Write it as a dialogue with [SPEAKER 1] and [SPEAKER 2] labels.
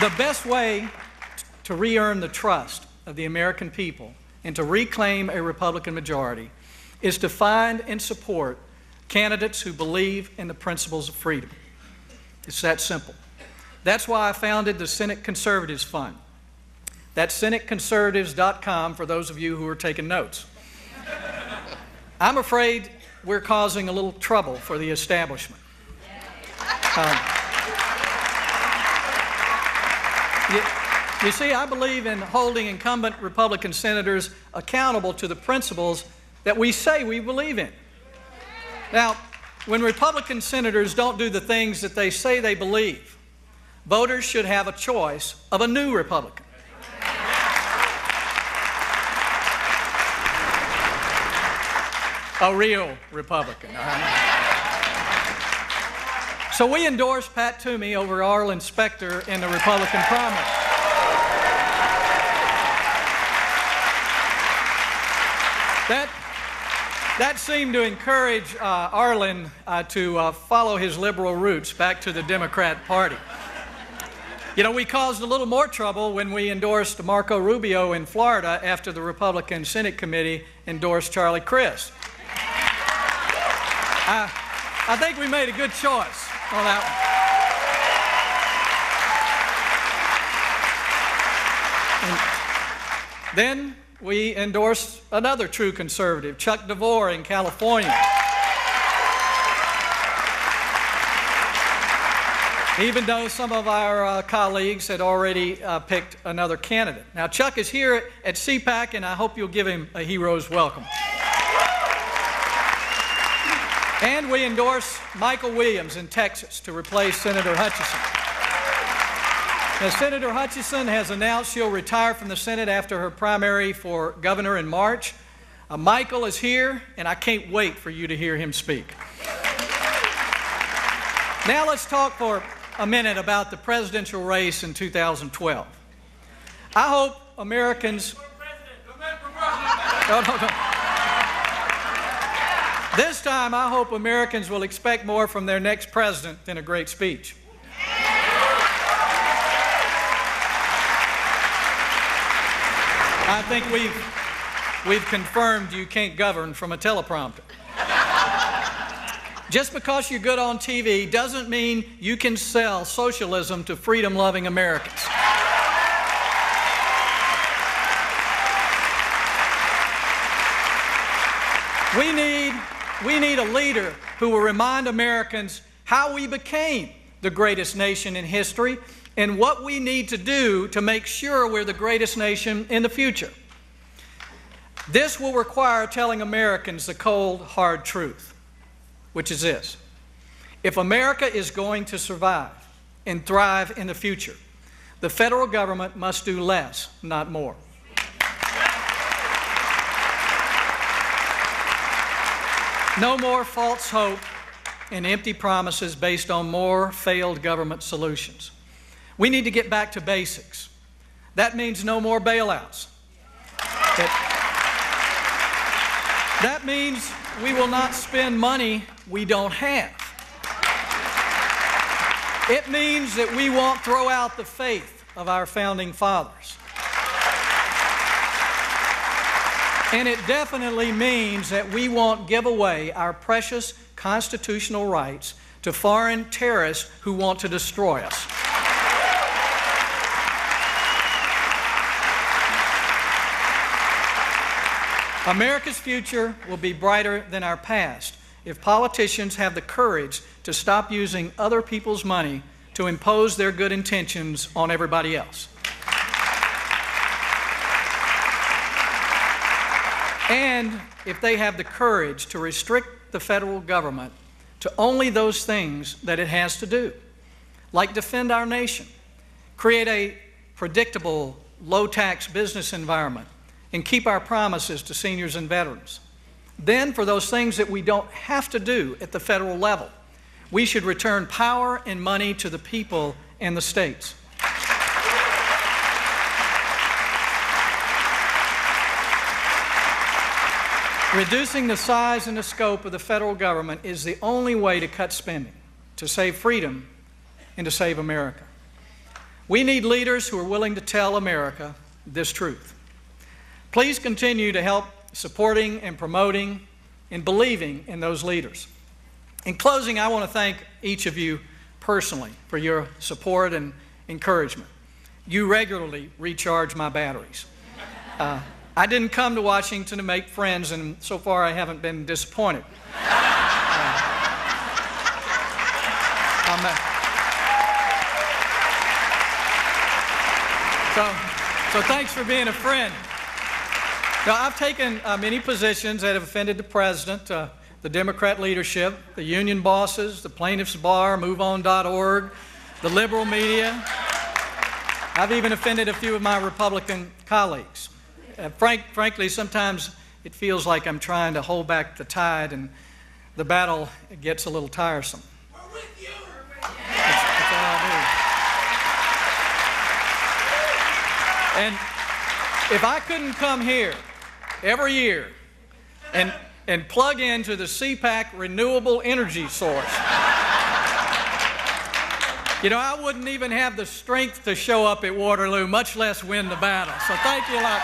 [SPEAKER 1] The best way to re-earn the trust of the American people and to reclaim a Republican majority is to find and support candidates who believe in the principles of freedom. It's that simple. That's why I founded the Senate Conservatives Fund. That's senateconservatives.com for those of you who are taking notes. I'm afraid we're causing a little trouble for the establishment. You see, I believe in holding incumbent Republican senators accountable to the principles that we say we believe in. Now, when Republican senators don't do the things that they say they believe, voters should have a choice of a new Republican. A real Republican. So we endorsed Pat Toomey over Arlen Specter in the Republican primary. That seemed to encourage Arlen to follow his liberal roots back to the Democrat Party. You know, we caused a little more trouble when we endorsed Marco Rubio in Florida after the Republican Senate Committee endorsed Charlie Crist. I think we made a good choice on that one. And then we endorsed another true conservative, Chuck DeVore in California. Even though some of our colleagues had already picked another candidate. Now, Chuck is here at CPAC, and I hope you'll give him a hero's welcome. And we endorse Michael Williams in Texas to replace Senator Hutchison. Now, Senator Hutchison has announced she'll retire from the Senate after her primary for governor in March. Michael is here, and I can't wait for you to hear him speak. Now let's talk for a minute about the presidential race in 2012. I hope Americans... No. This time, I hope Americans will expect more from their next president than a great speech. I think we've confirmed you can't govern from a teleprompter. Just because you're good on TV doesn't mean you can sell socialism to freedom-loving Americans. We need a leader who will remind Americans how we became the greatest nation in history and what we need to do to make sure we're the greatest nation in the future. This will require telling Americans the cold, hard truth, which is this: if America is going to survive and thrive in the future, the federal government must do less, not more. No more false hope and empty promises based on more failed government solutions. We need to get back to basics. That means no more bailouts. That means we will not spend money we don't have. It means that we won't throw out the faith of our founding fathers. And it definitely means that we won't give away our precious constitutional rights to foreign terrorists who want to destroy us. America's future will be brighter than our past if politicians have the courage to stop using other people's money to impose their good intentions on everybody else. And if they have the courage to restrict the federal government to only those things that it has to do, like defend our nation, create a predictable, low-tax business environment, and keep our promises to seniors and veterans. Then, for those things that we don't have to do at the federal level, we should return power and money to the people and the states. Reducing the size and the scope of the federal government is the only way to cut spending, to save freedom, and to save America. We need leaders who are willing to tell America this truth. Please continue to help supporting and promoting and believing in those leaders. In closing, I want to thank each of you personally for your support and encouragement. You regularly recharge my batteries. I didn't come to Washington to make friends, and so far I haven't been disappointed. So thanks for being a friend. Now, I've taken many positions that have offended the President, the Democrat leadership, the union bosses, the plaintiffs' bar, MoveOn.org, the liberal media. I've even offended a few of my Republican colleagues. Frankly, sometimes it feels like I'm trying to hold back the tide and the battle gets a little tiresome.
[SPEAKER 2] We're with you.
[SPEAKER 1] That's all I do. And if I couldn't come here every year and plug into the CPAC renewable energy source, you know, I wouldn't even have the strength to show up at Waterloo, much less win the battle. So thank you a lot.